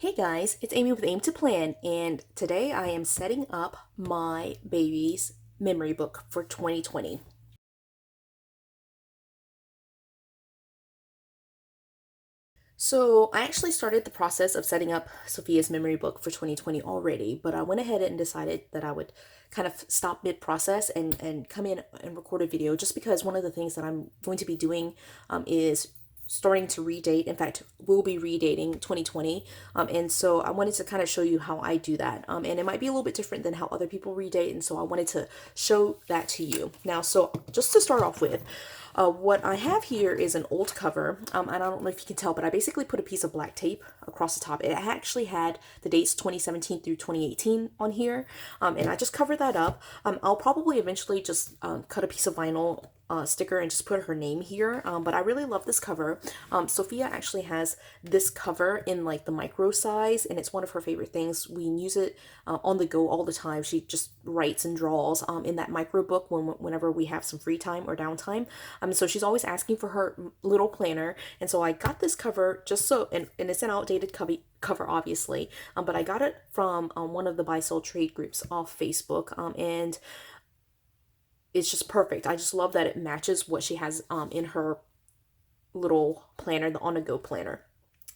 Hey guys, it's Amy with aim.to.plan, and today I am setting up my baby's memory book for 2020. So I actually started the process of setting up Sophia's memory book for 2020 already, but I went ahead and decided that I would kind of stop mid-process and come in and record a video just because one of the things that I'm going to be doing is starting to redate. In fact, we'll be redating 2020. And so I wanted to kind of show you how I do that. And it might be a little bit different than how other people redate. And so I wanted to show that to you. Now, so just to start off with, what I have here is an old cover, and I don't know if you can tell, but I basically put a piece of black tape across the top. It actually had the dates 2017 through 2018 on here, and I just covered that up. I'll probably eventually just cut a piece of vinyl sticker and just put her name here, but I really love this cover. Sophia actually has this cover in like the micro size, and it's one of her favorite things. We use it on the go all the time. She just writes and draws in that micro book whenever we have some free time or downtime. So she's always asking for her little planner, and so I got this cover just so, and it's an outdated cover obviously, but I got it from one of the buy sell trade groups off Facebook, and it's just perfect. I just love that it matches what she has in her little planner, the on the go planner.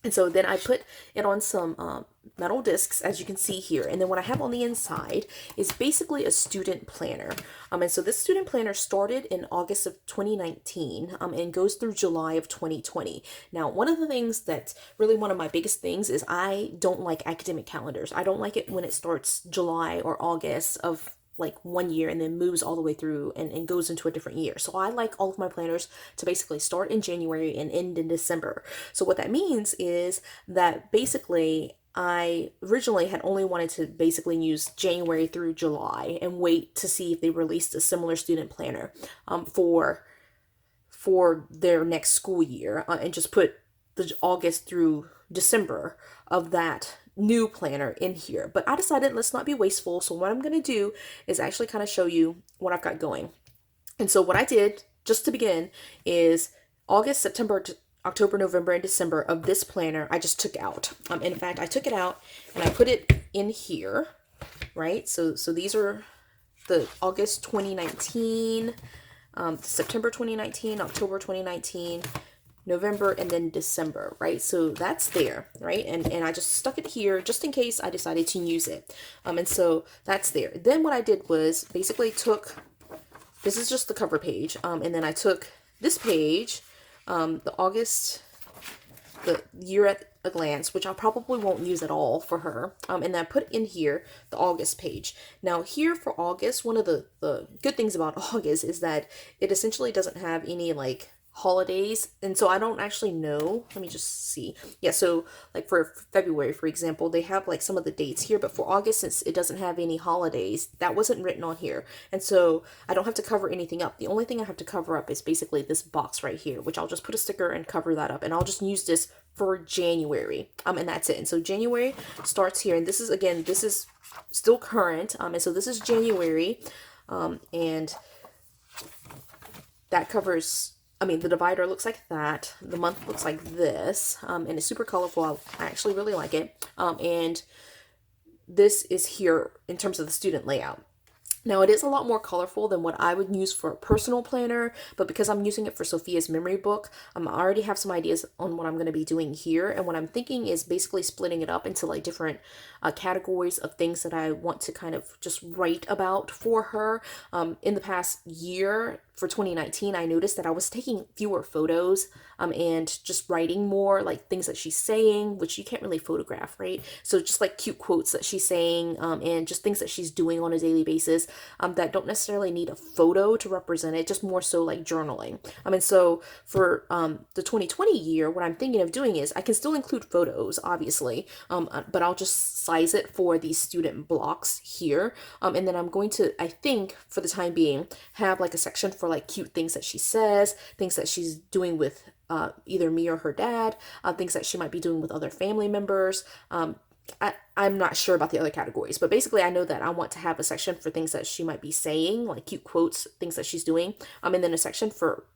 And so then I put it on some metal discs, as you can see here. And then what I have on the inside is basically a student planner. And so this student planner started in August of 2019 and goes through July of 2020. Now, one of the things that's really one of my biggest things is I don't like academic calendars. I don't like it when it starts July or August of like one year and then moves all the way through and goes into a different year. So I like all of my planners to basically start in January and end in December. So what that means is that basically I originally had only wanted to basically use January through July and wait to see if they released a similar student planner for their next school year, and just put the August through December of that new planner in here. But I decided let's not be wasteful. So what I'm going to do is actually kind of show you what I've got going. And so what I did just to begin is August, September, October, November, and December of this planner I just took out. In fact, I took it out and I put it in here, right? So these are the August 2019, September 2019, October 2019, November, and then December, right? So that's there, right? And I just stuck it here just in case I decided to use it. And so that's there. Then what I did was basically took, this is just the cover page, and then I took this page, the August, the year at a glance, which I probably won't use at all for her, and then I put in here the August page. Now here for August, one of the good things about August is that it essentially doesn't have any like holidays, and so I don't actually know. Let me just see. Yeah, so like for February, for example, they have like some of the dates here, but for August, since it doesn't have any holidays, that wasn't written on here, and so I don't have to cover anything up. The only thing I have to cover up is basically this box right here, which I'll just put a sticker and cover that up, and I'll just use this for January, and that's it. And so January starts here, and this is, again, this is still current, and so this is January, and that covers, I mean, the divider looks like that. The month looks like this, and it's super colorful. I actually really like it. And this is here in terms of the student layout. Now, it is a lot more colorful than what I would use for a personal planner, but because I'm using it for Sophia's memory book, I already have some ideas on what I'm going to be doing here. And what I'm thinking is basically splitting it up into like different categories of things that I want to kind of just write about for her. In the past year, for 2019, I noticed that I was taking fewer photos and just writing more, like things that she's saying, which you can't really photograph, right? So just like cute quotes that she's saying, and just things that she's doing on a daily basis, that don't necessarily need a photo to represent it, just more so like journaling. And so for the 2020 year, what I'm thinking of doing is I can still include photos, obviously, but I'll just size it for these student blocks here. And then I'm going to, I think, for the time being, have like a section for like cute things that she says, things that she's doing with either me or her dad, things that she might be doing with other family members. I'm not sure about the other categories, but basically I know that I want to have a section for things that she might be saying, like cute quotes, things that she's doing, and then a section for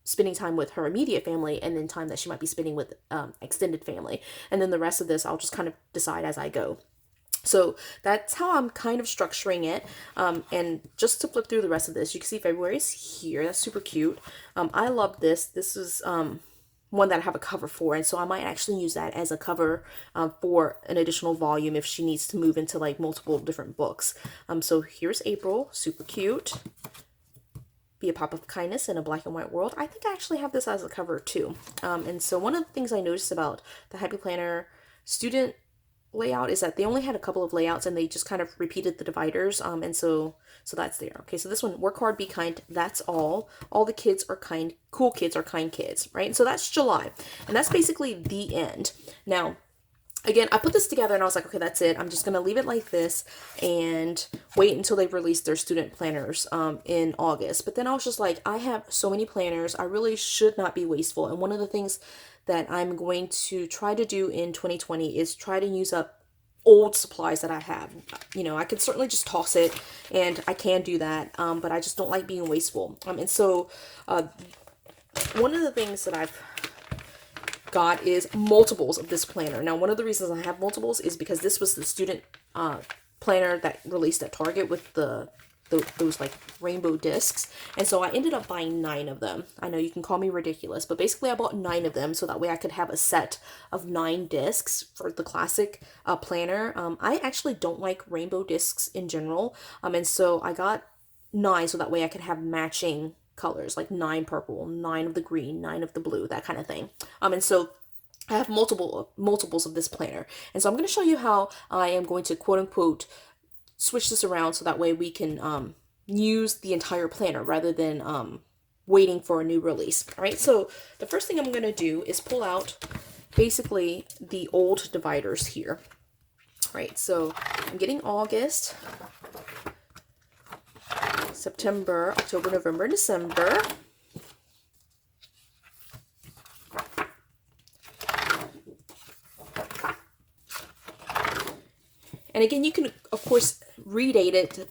spending time with her immediate family, and then time that she might be spending with extended family. And then the rest of this I'll just kind of decide as I go. So that's how I'm kind of structuring it. And just to flip through the rest of this, you can see February's here. That's super cute. I love this. This is one that I have a cover for, and so I might actually use that as a cover for an additional volume if she needs to move into like multiple different books. So here's April, super cute. Be a Pop of Kindness in a Black and White World. I think I actually have this as a cover too. And so one of the things I noticed about the Happy Planner student layout is that they only had a couple of layouts and they just kind of repeated the dividers, and so that's there. Okay, so this one, work hard, be kind, that's all the kids are kind, cool kids are kind kids, right? And so that's July, and that's basically the end. Now again, I put this together and I was like, okay, that's it. I'm just gonna leave it like this and wait until they release their student planners in August. But then I was just like, I have so many planners, I really should not be wasteful. And one of the things that I'm going to try to do in 2020 is try to use up old supplies that I have. You know, I could certainly just toss it, and I can do that, but I just don't like being wasteful. And so one of the things that I've got is multiples of this planner. Now, one of the reasons I have multiples is because this was the student planner that released at Target with those like rainbow discs, and so I ended up buying 9 of them. I know you can call me ridiculous, but basically I bought 9 of them so that way I could have a set of 9 discs for the classic planner. I actually don't like rainbow discs in general, and so I got 9 so that way I could have matching colors, like 9 purple, 9 of the green, 9 of the blue, that kind of thing. And so I have multiples of this planner, and so I'm going to show you how I am going to quote unquote switch this around so that way we can use the entire planner rather than waiting for a new release. All right, so the first thing I'm going to do is pull out basically the old dividers here. All right, so I'm getting August, September, October, November, December. And again, you can, of course, redate it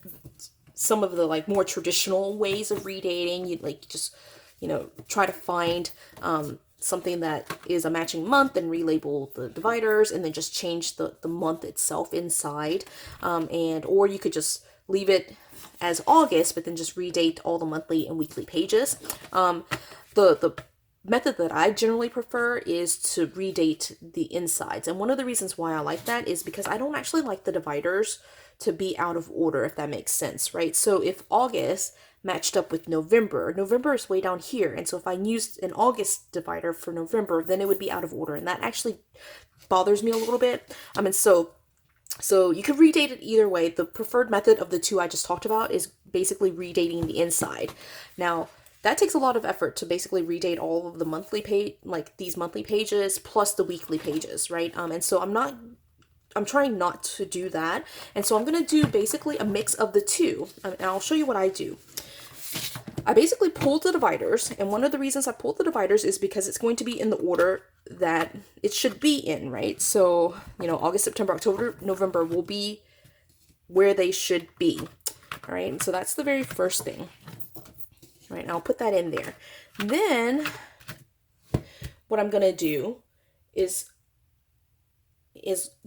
some of the like more traditional ways of redating. You'd like just, you know, try to find something that is a matching month and relabel the dividers, and then just change the month itself inside. Or you could just leave it as August, but then just redate all the monthly and weekly pages. The method that I generally prefer is to redate the insides. And one of the reasons why I like that is because I don't actually like the dividers to be out of order, if that makes sense, right? So if August matched up with November, November is way down here. And so if I used an August divider for November, then it would be out of order. And that actually bothers me a little bit. And so you could redate it either way. The preferred method of the two I just talked about is basically redating the inside. Now, that takes a lot of effort to basically redate all of the monthly page, like these monthly pages plus the weekly pages, right? And so I'm trying not to do that. And so I'm going to do basically a mix of the two. And I'll show you what I do. I basically pulled the dividers, and one of the reasons I pulled the dividers is because it's going to be in the order that it should be in, right? So, you know, August, September, October, November will be where they should be. All right, and so that's the very first thing. All right, and I'll put that in there. Then what I'm going to do is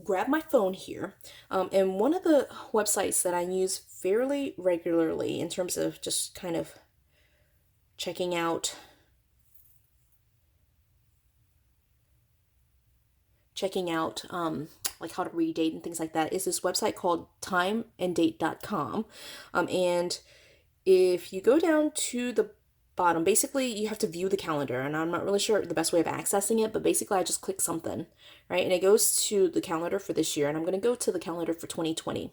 grab my phone here, and one of the websites that I use fairly regularly in terms of just kind of checking out like how to redate and things like that is this website called timeanddate.com. And if you go down to the bottom, basically you have to view the calendar, and I'm not really sure the best way of accessing it, but basically I just click something, right? And it goes to the calendar for this year, and I'm going to go to the calendar for 2020.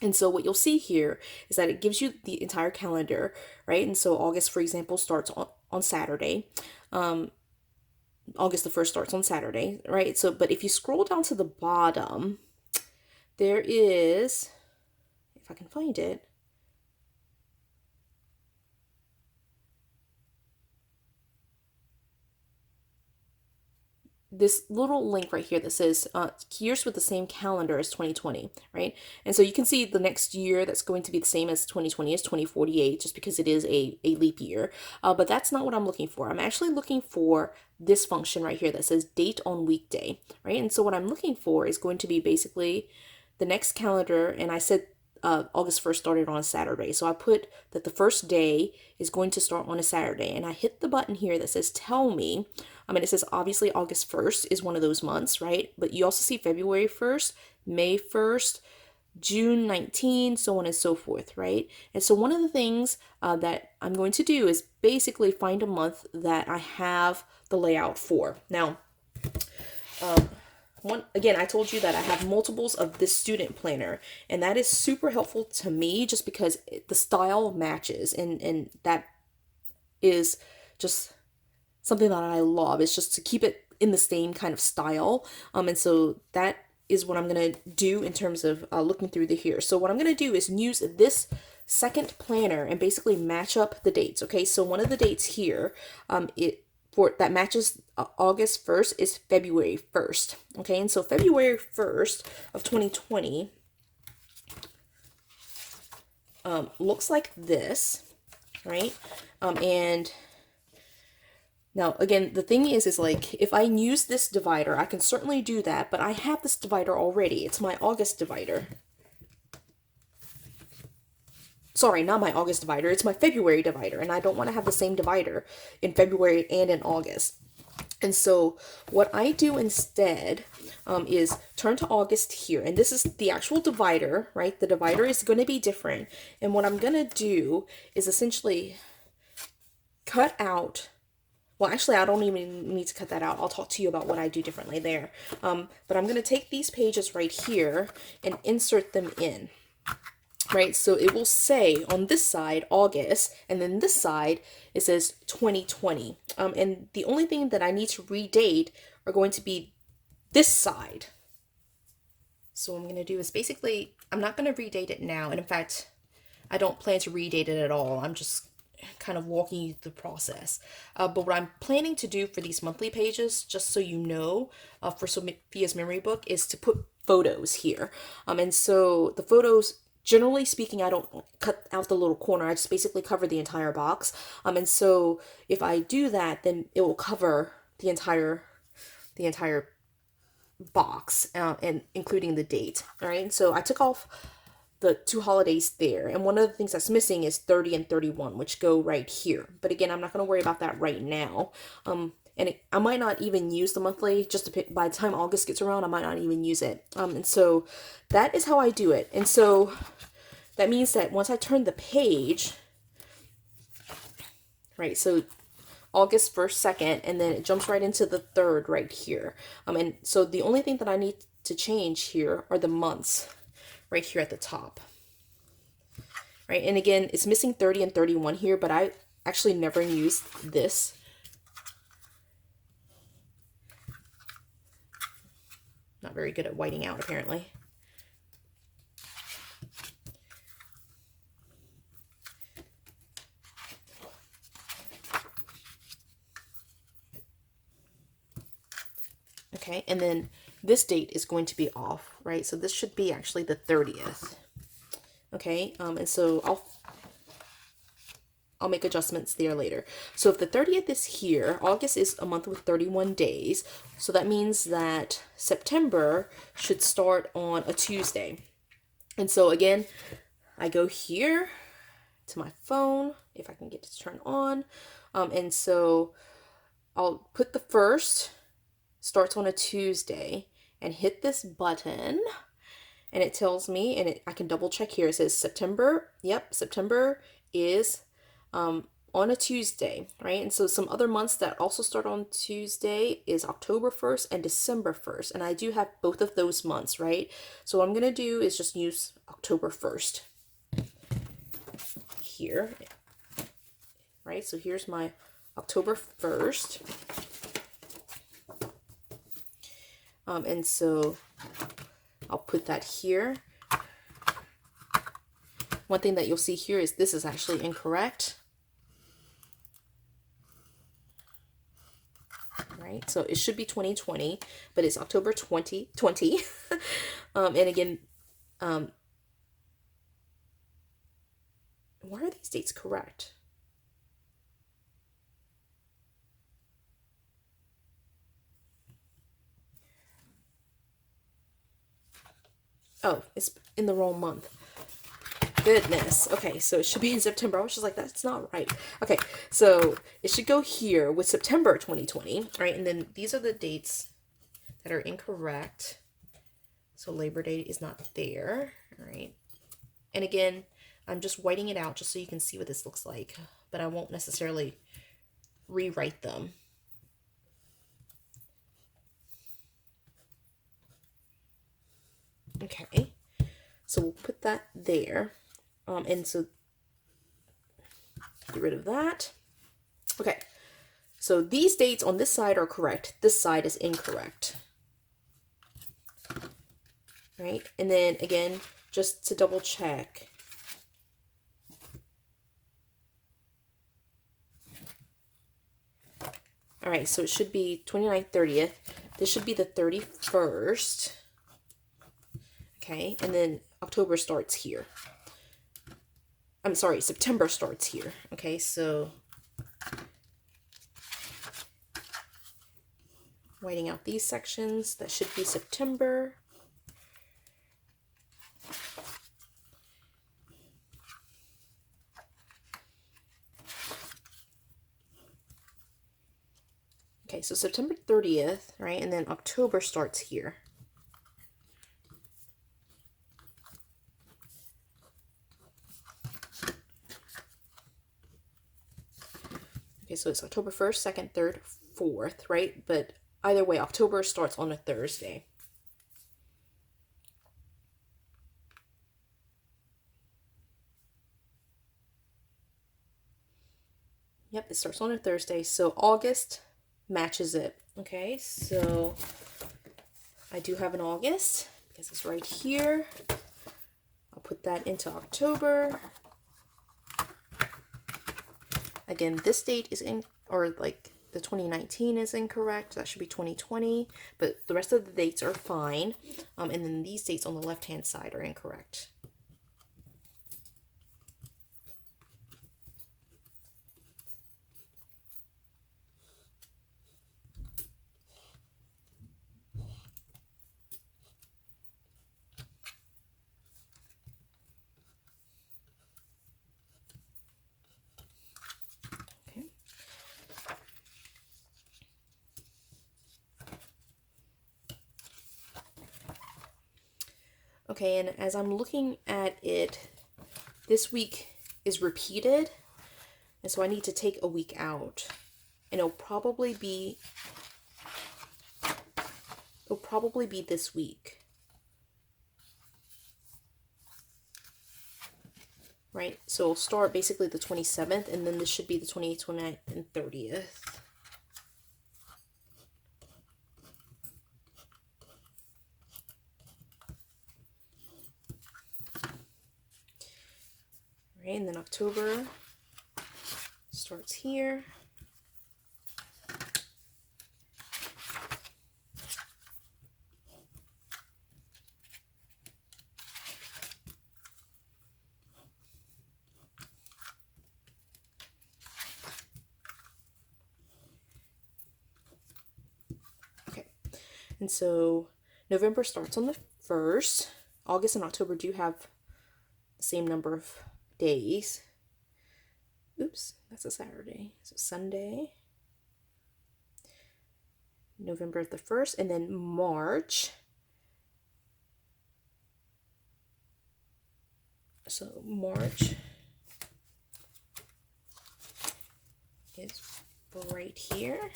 And so what you'll see here is that it gives you the entire calendar, right? And so August, for example, starts on Saturday. August the 1st starts on Saturday, right? So, but if you scroll down to the bottom, there is, if I can find it, this little link right here that says years with the same calendar as 2020, right? And so you can see the next year that's going to be the same as 2020 is 2048, just because it is a leap year. But that's not what I'm looking for. I'm actually looking for this function right here that says date on weekday, right? And so what I'm looking for is going to be basically the next calendar, and I said August 1st started on a Saturday. So I put that the first day is going to start on a Saturday, and I hit the button here that says tell me. I mean, it says obviously August 1st is one of those months, right? But you also see February 1st, May 1st, June 19, so on and so forth, right? And so one of the things that I'm going to do is basically find a month that I have the layout for. Now, again, I told you that I have multiples of this student planner, and that is super helpful to me just because the style matches, and that is just something that I love. It's just to keep it in the same kind of style. And so that is what I'm going to do in terms of looking through the here. So what I'm going to do is use this second planner and basically match up the dates. Okay, so one of the dates here, that matches August 1st is February 1st. Okay, and so February 1st of 2020 looks like this, right? And now, again, the thing is like, if I use this divider, I can certainly do that, but I have this divider already. It's my August divider. Sorry, not my August divider, it's my February divider, and I don't want to have the same divider in February and in August. And so what I do instead is turn to August here, and this is the actual divider, right? The divider is going to be different, and what I'm going to do is essentially cut out. Well, actually, I don't even need to cut that out. I'll talk to you about what I do differently there. But I'm going to take these pages right here and insert them in, right? So it will say on this side, August, and then this side, it says 2020. And the only thing that I need to redate are going to be this side. So what I'm going to do is basically, I'm not going to redate it now. And in fact, I don't plan to redate it at all. I'm just kind of walking you through the process. But what I'm planning to do for these monthly pages, just so you know, for Sophea's memory book, is to put photos here. And so the photos, generally speaking, I don't cut out the little corner. I just basically cover the entire box. And so if I do that, then it will cover the entire box, and including the date. All right. So I took off the two holidays there, and one of the things that's missing is 30 and 31, which go right here. But again, I'm not going to worry about that right now. I might not even use the monthly, by the time August gets around, I might not even use it. And so that is how I do it. And so that means that once I turn the page, right, so August 1st, 2nd, and then it jumps right into the 3rd right here. And so the only thing that I need to change here are the months right here at the top, right? And again, it's missing 30 and 31 here, but I actually never used this. Not very good at whiting out, apparently. Okay, and then this date is going to be off, right? So this should be actually the 30th. Okay, and so I'll make adjustments there later. So if the 30th is here, August is a month with 31 days. So that means that September should start on a Tuesday. And so again, I go here to my phone, if I can get it to turn on. And so I'll put the 1st, starts on a Tuesday, and hit this button, and it tells me, and I can double check here. It says September. Yep, September is on a Tuesday, right? And so some other months that also start on Tuesday is October 1st and December 1st. And I do have both of those months, right? So what I'm going to do is just use October 1st here, right? So here's my October 1st. And so I'll put that here. One thing that you'll see here is this is actually incorrect. right? So it should be 2020, but it's October 2020. And again, why are these dates correct? Oh, it's in the wrong month. Goodness. Okay, so it should be in September. I was just like, that's not right. Okay, so it should go here with September 2020, right? And then these are the dates that are incorrect. So Labor Day is not there, all right? And again, I'm just whiting it out just so you can see what this looks like, but I won't necessarily rewrite them. Okay, so we'll put that there. And so get rid of that. Okay, so these dates on this side are correct. This side is incorrect. Right, and then again, just to double check. All right, so it should be 29th, 30th. This should be the 31st. Okay, and then October starts here. I'm sorry, September starts here. Okay, so whiting out these sections, that should be September. Okay, so September 30th, right? And then October starts here. Okay, so it's October 1st, 2nd, 3rd, 4th, right? But either way, October starts on a Thursday. Yep, it starts on a Thursday. So August matches it. Okay, so I do have an August because it's right here. I'll put that into October. Again, this date is in, or like the 2019 is incorrect. That should be 2020, but the rest of the dates are fine. And then these dates on the left-hand side are incorrect. Okay, and as I'm looking at it, this week is repeated, and so I need to take a week out. And it'll probably be this week. Right? So it'll start basically the 27th, and then this should be the 28th, 29th, and 30th. Right, and then October starts here. Okay, and so November starts on the 1st. August and October do have the same number of days. Oops, that's a Saturday. So Sunday, November the 1st, and then March. So March is right here.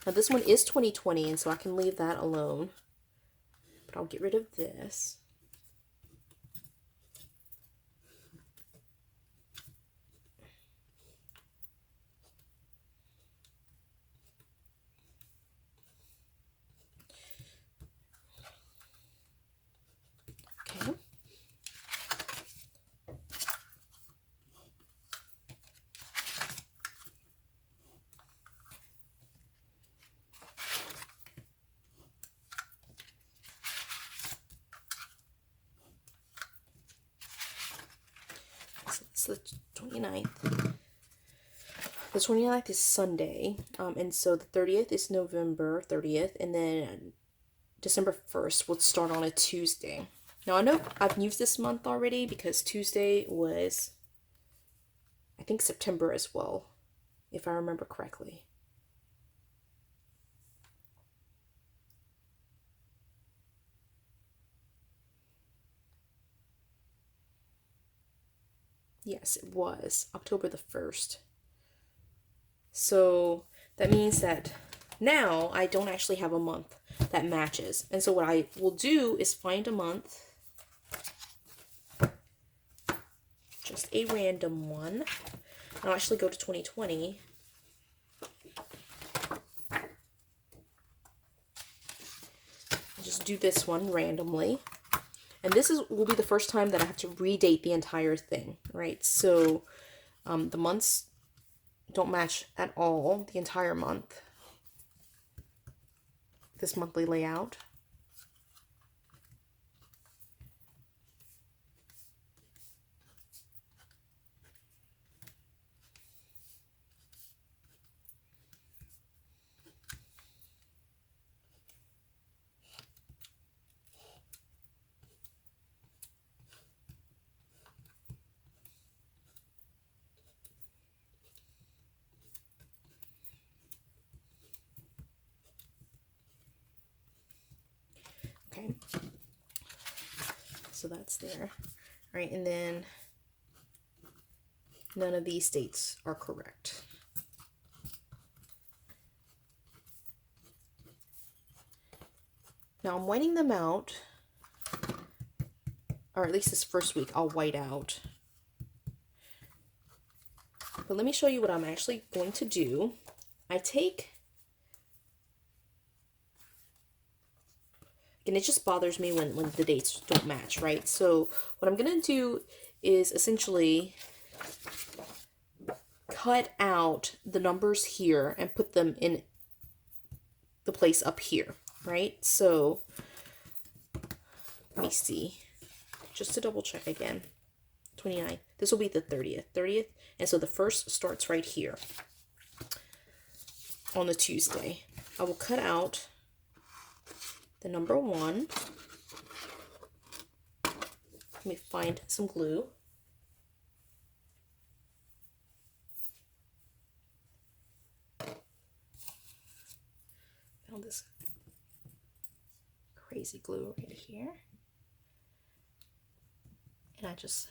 Now this one is 2020, and so I can leave that alone. But I'll get rid of this. Okay. It's the 29th. The 29th is Sunday, and so the 30th is November 30th, and then December 1st will start on a Tuesday. Now, I know I've used this month already because Tuesday was, I think, September as well, if I remember correctly. Yes, it was October the 1st. So that means that now I don't actually have a month that matches. And so what I will do is find a month, just a random one. I'll actually go to 2020. I'll just do this one randomly. And this will be the first time that I have to redate the entire thing, right? So the months don't match at all the entire month. This monthly layout. Okay, so that's there. All right, and then none of these dates are correct. Now I'm whiting them out, or at least this first week I'll white out. But let me show you what I'm actually going to do. And it just bothers me when the dates don't match, right? So what I'm going to do is essentially cut out the numbers here and put them in the place up here, right? So let me see, just to double check again. 29th, this will be the 30th, and so the first starts right here on the Tuesday. I will cut out the number 1. Let me find some glue. Found this crazy glue right here. And I just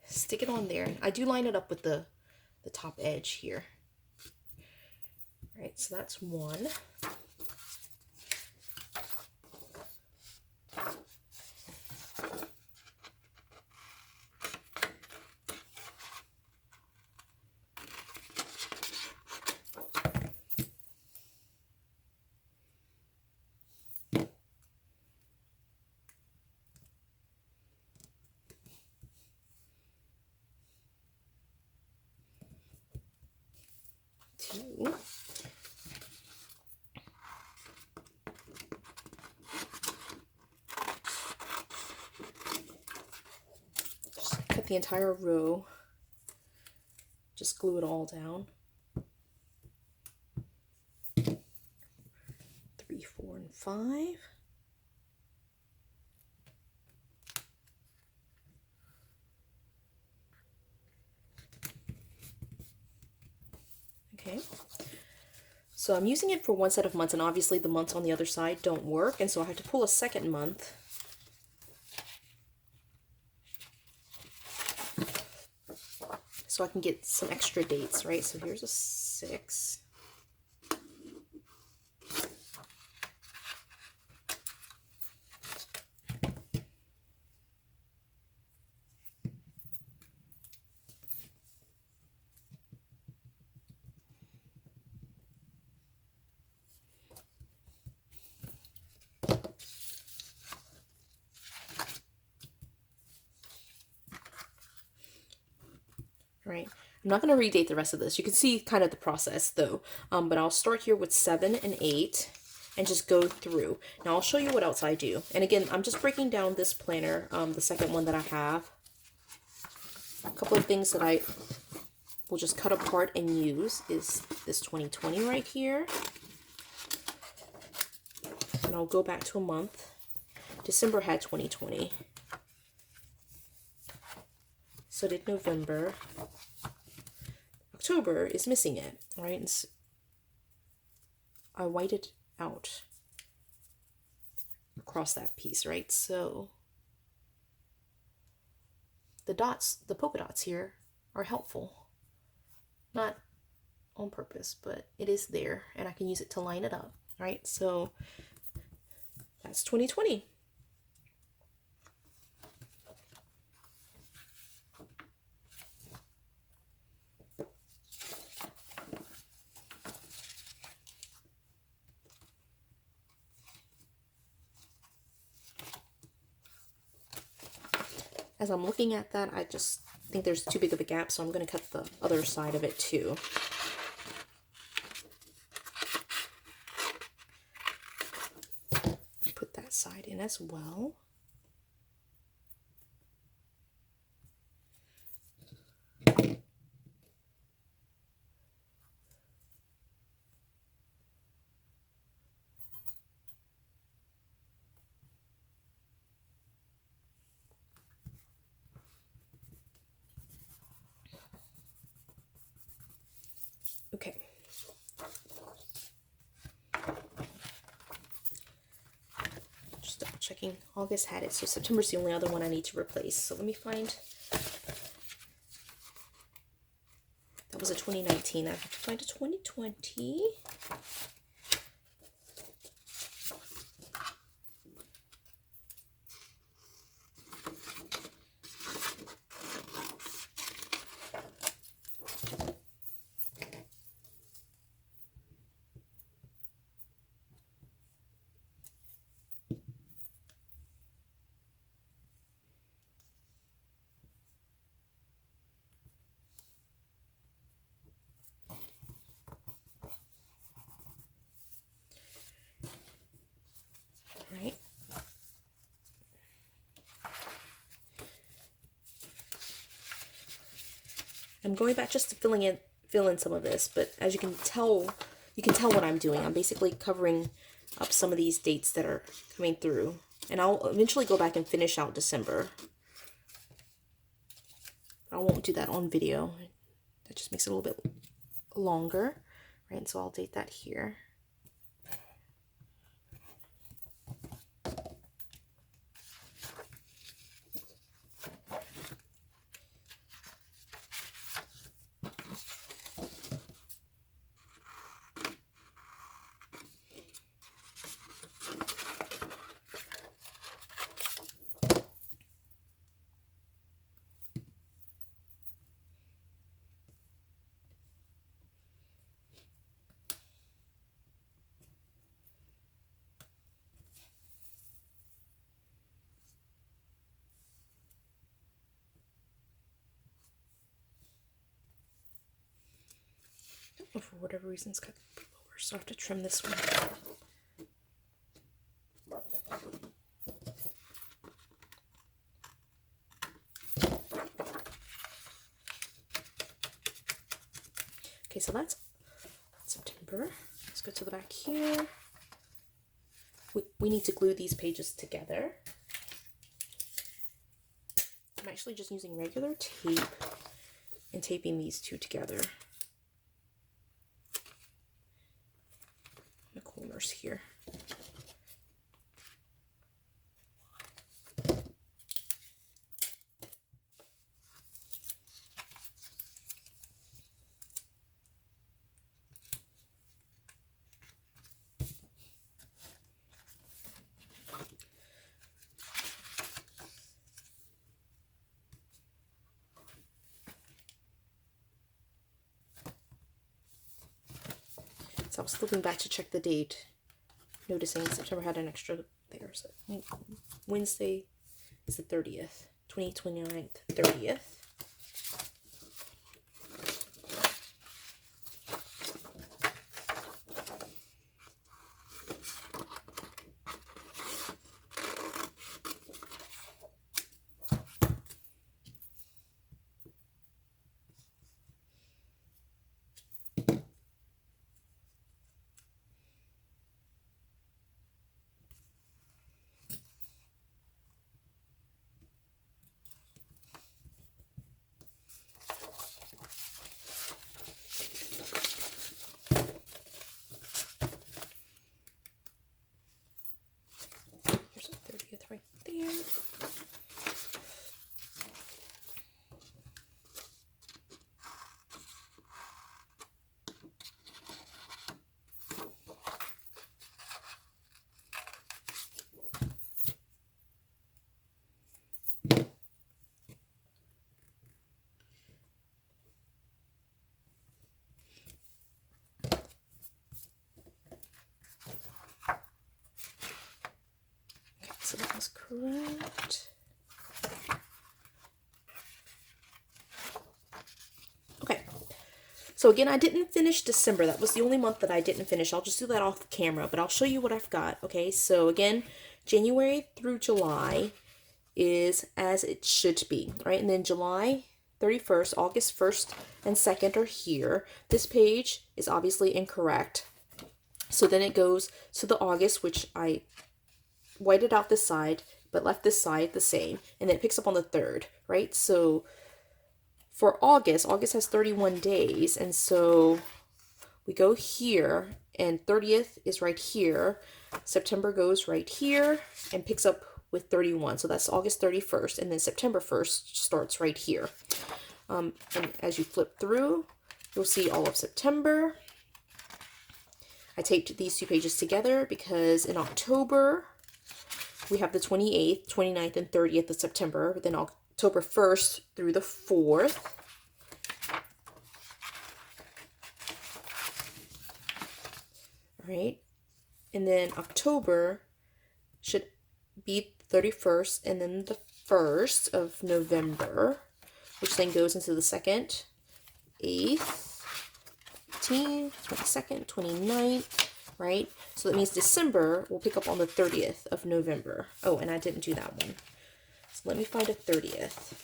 stick it on there. I do line it up with the top edge here. All right, so that's 1. Just cut the entire row. Just glue it all down. 3, 4, and 5. Okay, so I'm using it for one set of months, and obviously the months on the other side don't work, and so I have to pull a second month. So I can get some extra dates, right? So here's a 6. Right. I'm not going to redate the rest of this. You can see kind of the process though. But I'll start here with 7 and 8 and just go through. Now I'll show you what else I do. And again, I'm just breaking down this planner, the second one that I have. A couple of things that I will just cut apart and use is this 2020 right here. And I'll go back to a month. December had 2020. So did November. October is missing it, right? And so I whited out across that piece, right? So the dots, the polka dots here are helpful. Not on purpose, but it is there and I can use it to line it up, right? So that's 2020. As I'm looking at that, I just think there's too big of a gap, so I'm going to cut the other side of it too. Put that side in as well. Okay. Just double checking. August had it, so September's the only other one I need to replace. So let me find. That was a 2019. I have to find a 2020. Right. I'm going back just to fill in some of this, but as you can tell what I'm doing. I'm basically covering up some of these dates that are coming through, and I'll eventually go back and finish out December. I won't do that on video. That just makes it a little bit longer, right? And so I'll date that here. For whatever reason it's cut lower, so I have to trim this one. Okay, so that's September. Let's go to the back here. We need to glue these pages together. I'm actually just using regular tape and taping these two together. The corners here. So I was looking back to check the date, noticing September had an extra there. So Wednesday is the 30th, 29th, 30th. correct? Okay. So again, I didn't finish December. That was the only month that I didn't finish. I'll just do that off camera, but I'll show you what I've got. Okay, so again, January through July is as it should be, right? And then July 31st, August 1st and 2nd are here. This page is obviously incorrect. So then it goes to the August, which I whited out this side, but left this side the same. And then it picks up on the 3rd, right? So for August, August has 31 days. And so we go here and 30th is right here. September goes right here and picks up with 31. So that's August 31st. And then September 1st starts right here. And as you flip through, you'll see all of September. I taped these two pages together because in October, we have the 28th, 29th, and 30th of September. But then October 1st through the 4th. All right. And then October should be 31st and then the 1st of November, which then goes into the 2nd, 8th, 18th, 22nd, 29th, right? So that means December will pick up on the 30th of November. Oh, and I didn't do that one. So let me find a 30th.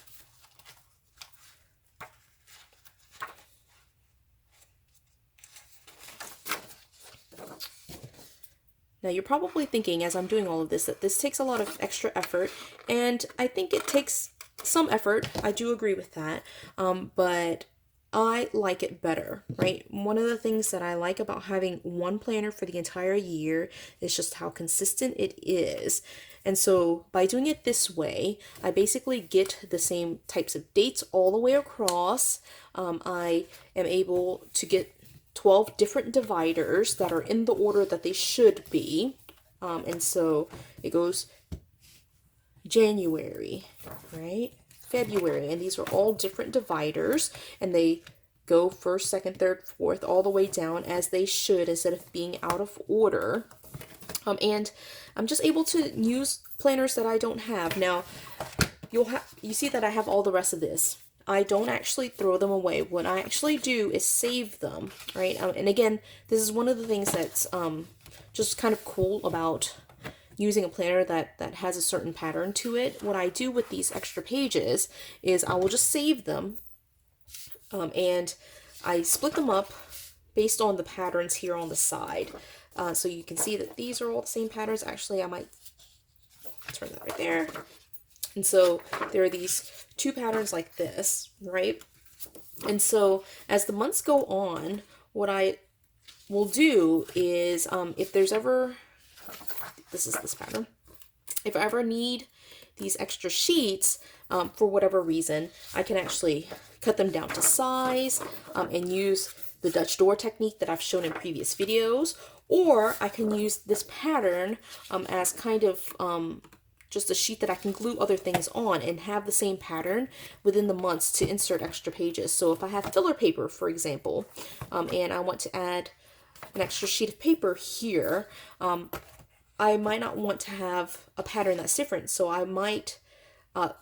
Now you're probably thinking as I'm doing all of this that this takes a lot of extra effort, and I think it takes some effort. I do agree with that, but I like it better, right? One of the things that I like about having one planner for the entire year is just how consistent it is. And so by doing it this way, I basically get the same types of dates all the way across. I am able to get 12 different dividers that are in the order that they should be. And so it goes January, right? February, and these are all different dividers, and they go first, second, third, fourth, all the way down as they should instead of being out of order. And I'm just able to use planners that I don't have. Now, you see that I have all the rest of this. I don't actually throw them away. What I actually do is save them, right? And again, this is one of the things that's just kind of cool about using a planner that has a certain pattern to it. What I do with these extra pages is I will just save them, and I split them up based on the patterns here on the side. So you can see that these are all the same patterns. Actually, I might turn that right there. And so there are these two patterns like this, right? And so as the months go on, what I will do is if there's ever, this is this pattern, if I ever need these extra sheets for whatever reason, I can actually cut them down to size and use the Dutch door technique that I've shown in previous videos, or I can use this pattern as kind of just a sheet that I can glue other things on and have the same pattern within the months to insert extra pages. So if I have filler paper, for example, and I want to add an extra sheet of paper here, I might not want to have a pattern that's different. So I might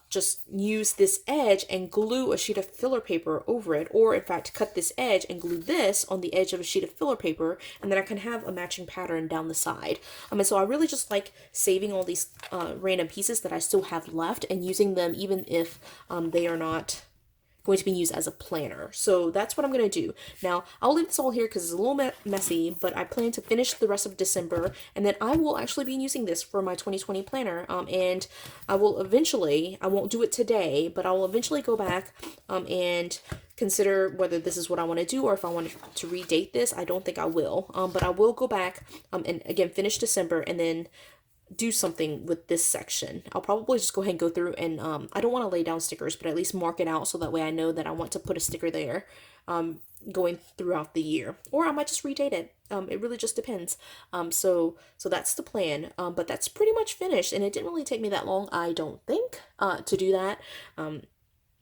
just use this edge and glue a sheet of filler paper over it, or in fact cut this edge and glue this on the edge of a sheet of filler paper, and then I can have a matching pattern down the side. And so I really just like saving all these random pieces that I still have left and using them even if they are not going to be used as a planner. So that's what I'm going to do. Now, I'll leave this all here because it's a little messy, but I plan to finish the rest of December, and then I will actually be using this for my 2020 planner. And I will eventually, I won't do it today, but I will eventually go back and consider whether this is what I want to do or if I want to redate this. I don't think I will, but I will go back and again finish December and then do something with this section. I'll probably just go ahead and go through and I don't want to lay down stickers, but at least mark it out so that way I know that I want to put a sticker there going throughout the year, or I might just redate it. It really just depends. So that's the plan, but that's pretty much finished, and it didn't really take me that long, I don't think, to do that.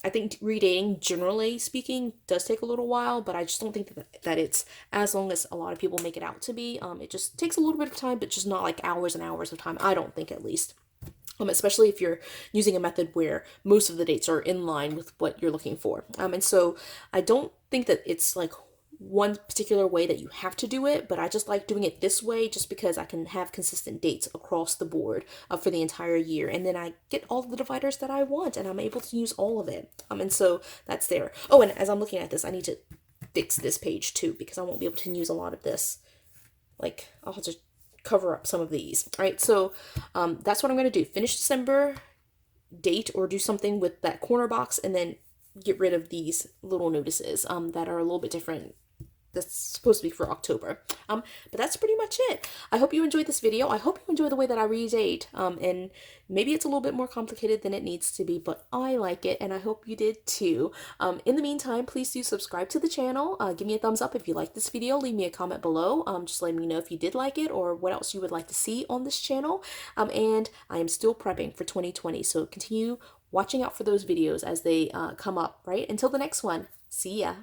I think redating, generally speaking, does take a little while, but I just don't think that it's as long as a lot of people make it out to be. It just takes a little bit of time, but just not like hours and hours of time, I don't think, at least. especially if you're using a method where most of the dates are in line with what you're looking for. And so I don't think that it's like one particular way that you have to do it, but I just like doing it this way just because I can have consistent dates across the board for the entire year. And then I get all the dividers that I want and I'm able to use all of it. And so that's there. Oh, and as I'm looking at this, I need to fix this page too because I won't be able to use a lot of this. Like, I'll have to cover up some of these. All right, so that's what I'm going to do. Finish December, date, or do something with that corner box, and then get rid of these little notices that are a little bit different. That's supposed to be for October. But that's pretty much it. I hope you enjoyed this video. I hope you enjoy the way that I redate. And maybe it's a little bit more complicated than it needs to be, but I like it, and I hope you did too. In the meantime, please do subscribe to the channel. Give me a thumbs up if you like this video. Leave me a comment below. Just letting me know if you did like it or what else you would like to see on this channel. And I am still prepping for 2020, so continue watching out for those videos as they come up, right? Until the next one. See ya.